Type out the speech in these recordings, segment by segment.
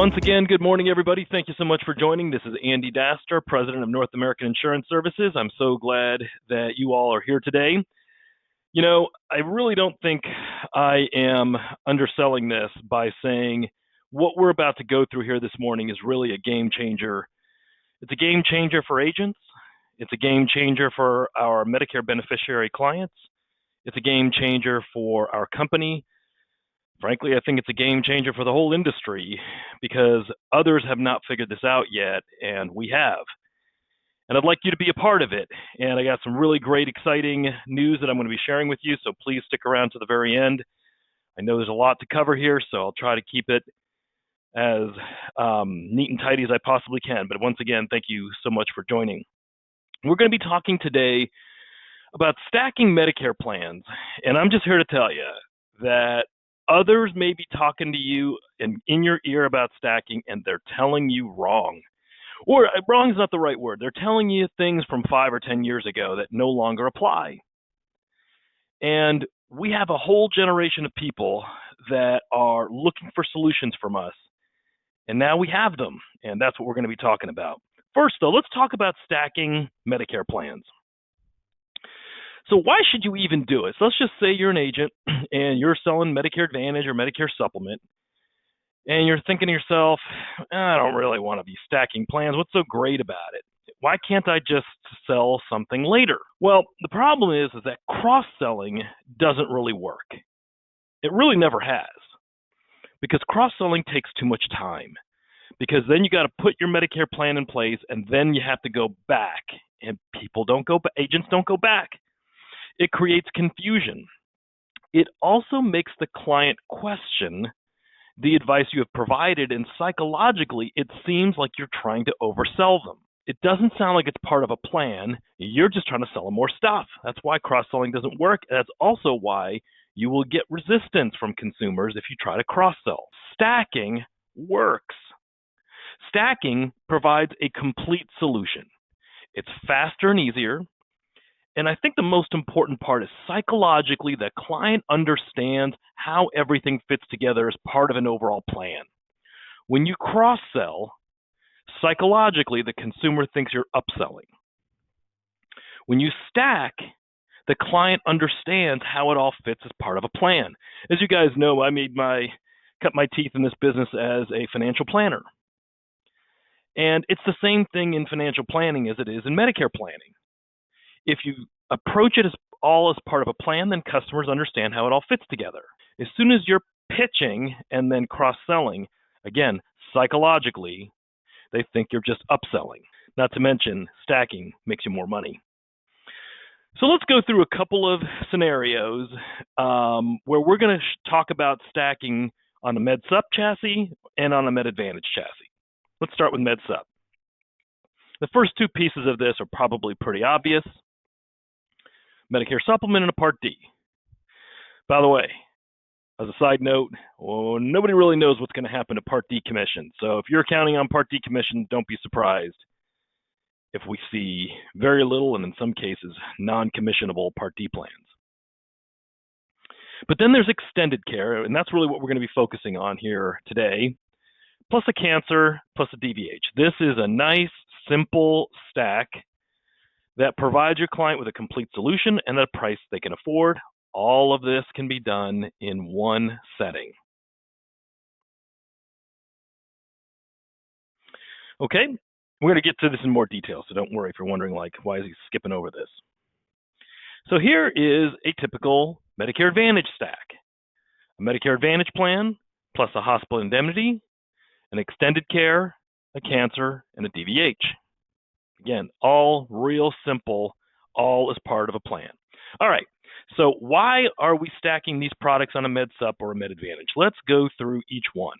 Once again, good morning, everybody. Thank you so much for joining. This is Andy Daster, President of North American Insurance Services. I'm so glad that you all are here today. You know, I really don't think I am underselling this by saying what we're about to go through here this morning is really a game changer. It's a game changer for agents. It's a game changer for our Medicare beneficiary clients. It's a game changer for our company. Frankly, I think it's a game changer for the whole industry because others have not figured this out yet, and we have. And I'd like you to be a part of it. And I got some really great, exciting news that I'm going to be sharing with you, so please stick around to the very end. I know there's a lot to cover here, so I'll try to keep it as neat and tidy as I possibly can. But once again, thank you so much for joining. We're going to be talking today about stacking Medicare plans. And I'm just here to tell you that others may be talking to you and in your ear about stacking, and they're telling you wrong. Or wrong is not the right word. They're telling you things from 5 or 10 years ago that no longer apply. And we have a whole generation of people that are looking for solutions from us. And now we have them, and that's what we're going to be talking about. First, though, let's talk about stacking Medicare plans. So why should you even do it? So let's just say you're an agent and you're selling Medicare Advantage or Medicare Supplement, and you're thinking to yourself, I don't really want to be stacking plans. What's so great about it? Why can't I just sell something later? Well, the problem is that cross-selling doesn't really work. It really never has, because cross-selling takes too much time, because then you got to put your Medicare plan in place, and then you have to go back, and agents don't go back. It creates confusion. It also makes the client question the advice you have provided, and psychologically, it seems like you're trying to oversell them. It doesn't sound like it's part of a plan. You're just trying to sell them more stuff. That's why cross-selling doesn't work. That's also why you will get resistance from consumers if you try to cross-sell. Stacking works. Stacking provides a complete solution. It's faster and easier. And I think the most important part is psychologically the client understands how everything fits together as part of an overall plan. When you cross-sell, psychologically the consumer thinks you're upselling. When you stack, the client understands how it all fits as part of a plan. As you guys know, I cut my teeth in this business as a financial planner. And it's the same thing in financial planning as it is in Medicare planning. If you approach it as part of a plan, then customers understand how it all fits together. As soon as you're pitching and then cross-selling, again, psychologically, they think you're just upselling. Not to mention, stacking makes you more money. So let's go through a couple of scenarios where we're going to talk about stacking on a MedSup chassis and on a MedAdvantage chassis. Let's start with MedSup. The first two pieces of this are probably pretty obvious. Medicare Supplement and a Part D. By the way, as a side note, nobody really knows what's going to happen to Part D commission. So if you're counting on Part D commission, don't be surprised if we see very little and in some cases non-commissionable Part D plans. But then there's extended care, and that's really what we're going to be focusing on here today, plus a cancer, plus a DVH. This is a nice, simple stack that provides your client with a complete solution and at a price they can afford. All of this can be done in one setting. Okay, we're going to get to this in more detail, so don't worry if you're wondering, like, why is he skipping over this? So here is a typical Medicare Advantage stack. A Medicare Advantage plan, plus a hospital indemnity, an extended care, a cancer, and a DVH. Again, all real simple, all as part of a plan. All right, so why are we stacking these products on a MedSup or a MedAdvantage? Let's go through each one.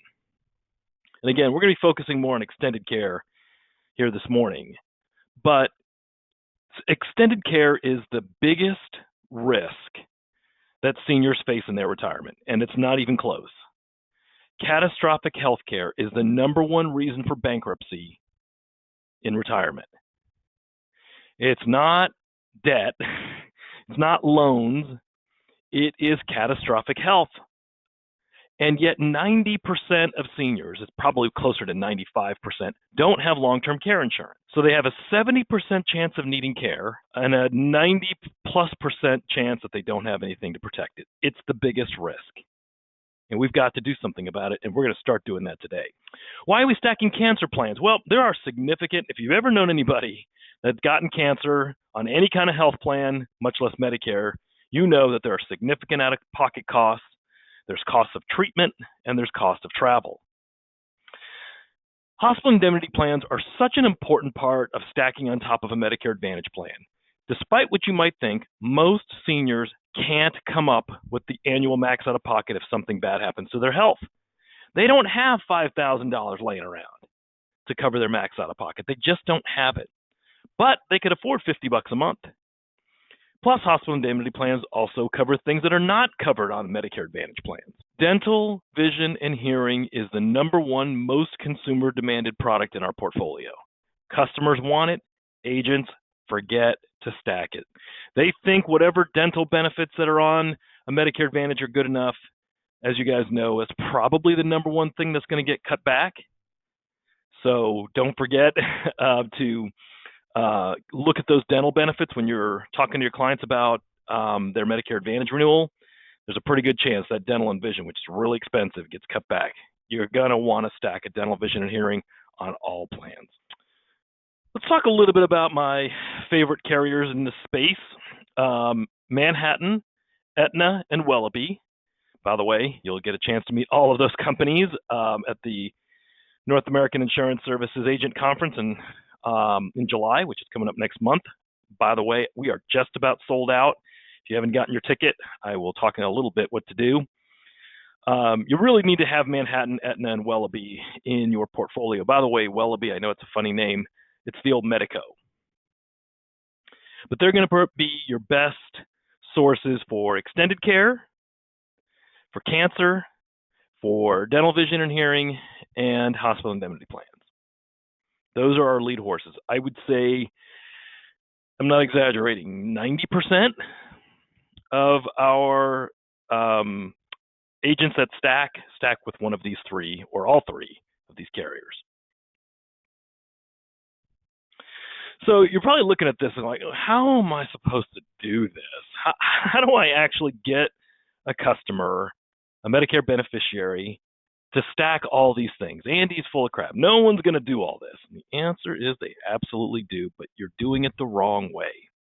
And again, we're going to be focusing more on extended care here this morning. But extended care is the biggest risk that seniors face in their retirement, and it's not even close. Catastrophic health care is the #1 reason for bankruptcy in retirement. It's not debt, it's not loans, it is catastrophic health. And yet 90% of seniors, it's probably closer to 95%, don't have long-term care insurance. So they have a 70% chance of needing care and a 90+% chance that they don't have anything to protect it. It's the biggest risk. And we've got to do something about it, and we're going to start doing that today. Why are we stacking cancer plans? Well, there are significant, if you've ever known anybody that's gotten cancer on any kind of health plan, much less Medicare, you know that there are significant out-of-pocket costs. There's costs of treatment, and there's cost of travel. Hospital indemnity plans are such an important part of stacking on top of a Medicare Advantage plan. Despite what you might think, most seniors can't come up with the annual max out of pocket if something bad happens to their health. They don't have $5,000 laying around to cover their max out of pocket. They just don't have it. But they could afford $50 a month. Plus, hospital indemnity plans also cover things that are not covered on Medicare Advantage plans. Dental, vision, and hearing is the #1 most consumer demanded product in our portfolio. Customers want it, agents forget to stack it. They think whatever dental benefits that are on a Medicare Advantage are good enough. As you guys know, it's probably the #1 thing that's going to get cut back. So don't forget to look at those dental benefits when you're talking to your clients about their Medicare Advantage renewal. There's a pretty good chance that dental and vision, which is really expensive, gets cut back. You're going to want to stack a dental, vision, and hearing on all plans. Let's talk a little bit about my favorite carriers in this space. Manhattan, Aetna, and Wellaby. By the way, you'll get a chance to meet all of those companies at the North American Insurance Services Agent Conference in July, which is coming up next month. By the way, we are just about sold out. If you haven't gotten your ticket, I will talk in a little bit what to do. You really need to have Manhattan, Aetna, and Wellaby in your portfolio. By the way, Wellaby, I know it's a funny name. It's the old Medico. But they're going to be your best sources for extended care, for cancer, for dental, vision, and hearing, and hospital indemnity plans. Those are our lead horses. I would say, I'm not exaggerating, 90% of our agents that stack with one of these three or all three of these carriers. So you're probably looking at this and like, how am I supposed to do this? How do I actually get a customer, a Medicare beneficiary, to stack all these things? Andy's full of crap. No one's going to do all this. And the answer is they absolutely do, but you're doing it the wrong way.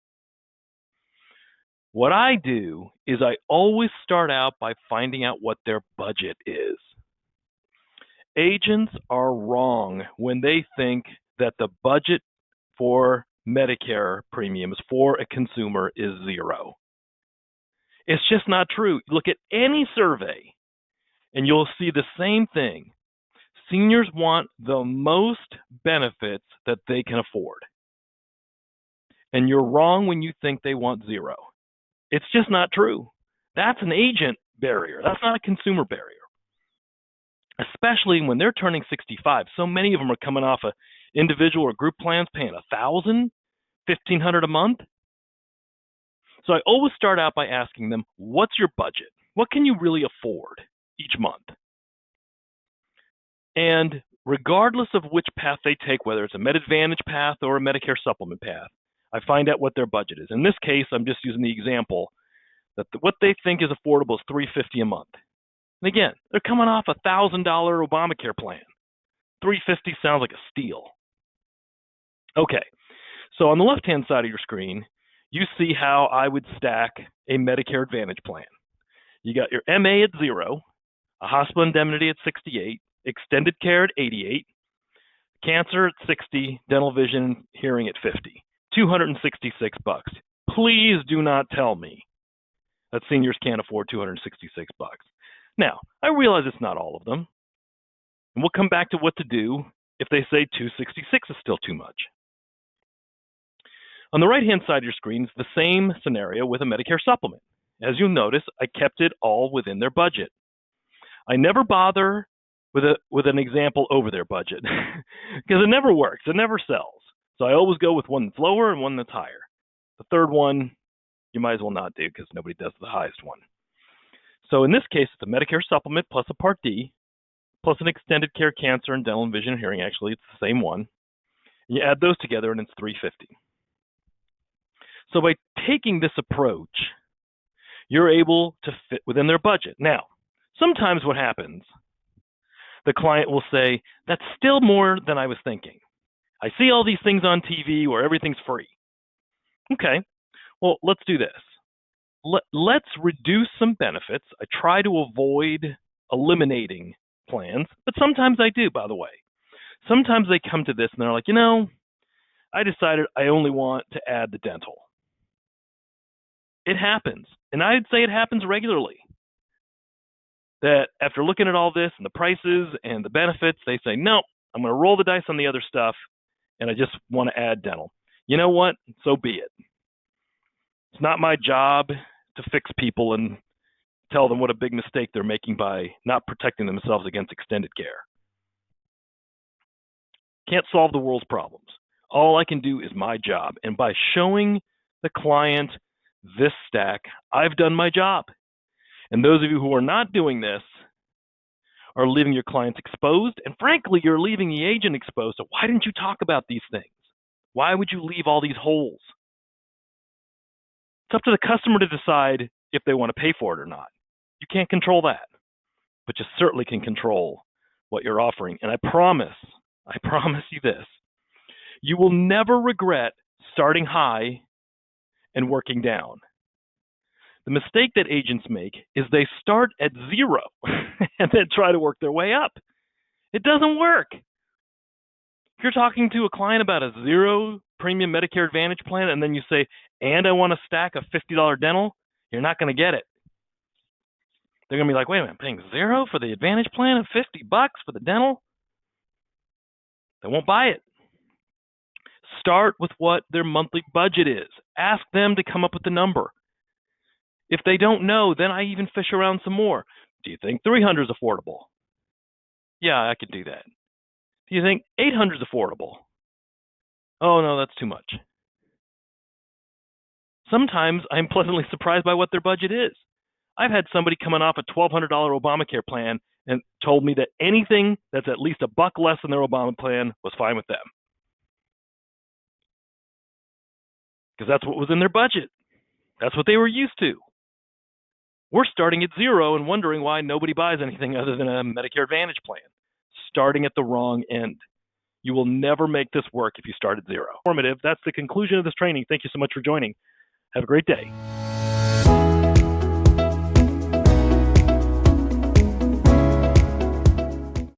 What I do is I always start out by finding out what their budget is. Agents are wrong when they think that the budget for Medicare premiums for a consumer is zero. It's just not true. Look at any survey and you'll see the same thing. Seniors want the most benefits that they can afford. And you're wrong when you think they want zero. It's just not true. That's an agent barrier. That's not a consumer barrier. Especially when they're turning 65. So many of them are coming off of individual or group plans paying $1,000, $1,500 a month. So I always start out by asking them, what's your budget? What can you really afford each month? And regardless of which path they take, whether it's a Med Advantage path or a Medicare supplement path, I find out what their budget is. In this case, I'm just using the example that what they think is affordable is $350 a month. And again, they're coming off a $1,000 Obamacare plan. $350 sounds like a steal. Okay, so on the left-hand side of your screen, you see how I would stack a Medicare Advantage plan. You got your MA at 0, a hospital indemnity at 68, extended care at 88, cancer at 60, dental, vision, hearing at 50. $266. Please do not tell me that seniors can't afford $266. Now, I realize it's not all of them. And we'll come back to what to do if they say $266 is still too much. On the right-hand side of your screen is the same scenario with a Medicare supplement. As you'll notice, I kept it all within their budget. I never bother with an example over their budget because it never works. It never sells. So I always go with one that's lower and one that's higher. The third one, you might as well not do because nobody does the highest one. So in this case, it's a Medicare supplement plus a Part D, plus an extended care cancer and dental and vision and hearing. Actually, it's the same one. You add those together and it's $350. So by taking this approach, you're able to fit within their budget. Now, sometimes what happens, the client will say, that's still more than I was thinking. I see all these things on TV where everything's free. Okay, well, let's do this. Let's reduce some benefits. I try to avoid eliminating plans, but sometimes I do, by the way. Sometimes they come to this and they're like, I decided I only want to add the dental. It happens, and I'd say it happens regularly. That after looking at all this and the prices and the benefits, they say, no, I'm going to roll the dice on the other stuff, and I just want to add dental. You know what? So be it. It's not my job to fix people and tell them what a big mistake they're making by not protecting themselves against extended care. Can't solve the world's problems. All I can do is my job. And by showing the client this stack, I've done my job. And those of you who are not doing this are leaving your clients exposed. And frankly, you're leaving the agent exposed. So why didn't you talk about these things? Why would you leave all these holes? It's up to the customer to decide if they want to pay for it or not. You can't control that, but you certainly can control what you're offering. And I promise you this, you will never regret starting high and working down. The mistake that agents make is they start at zero and then try to work their way up. It doesn't work. If you're talking to a client about a zero premium Medicare Advantage plan and then you say, and I want to stack a $50 dental, you're not going to get it. They're going to be like, wait a minute, I'm paying zero for the Advantage plan and $50 for the dental? They won't buy it. Start with what their monthly budget is. Ask them to come up with the number. If they don't know, then I even fish around some more. Do you think 300 is affordable? Yeah, I could do that. Do you think 800 is affordable? Oh, no, that's too much. Sometimes I'm pleasantly surprised by what their budget is. I've had somebody coming off a $1,200 Obamacare plan and told me that anything that's at least $1 less than their Obama plan was fine with them. Because that's what was in their budget. That's what they were used to. We're starting at zero and wondering why nobody buys anything other than a Medicare Advantage plan. Starting at the wrong end. You will never make this work if you start at zero. Informative. That's the conclusion of this training. Thank you so much for joining. Have a great day.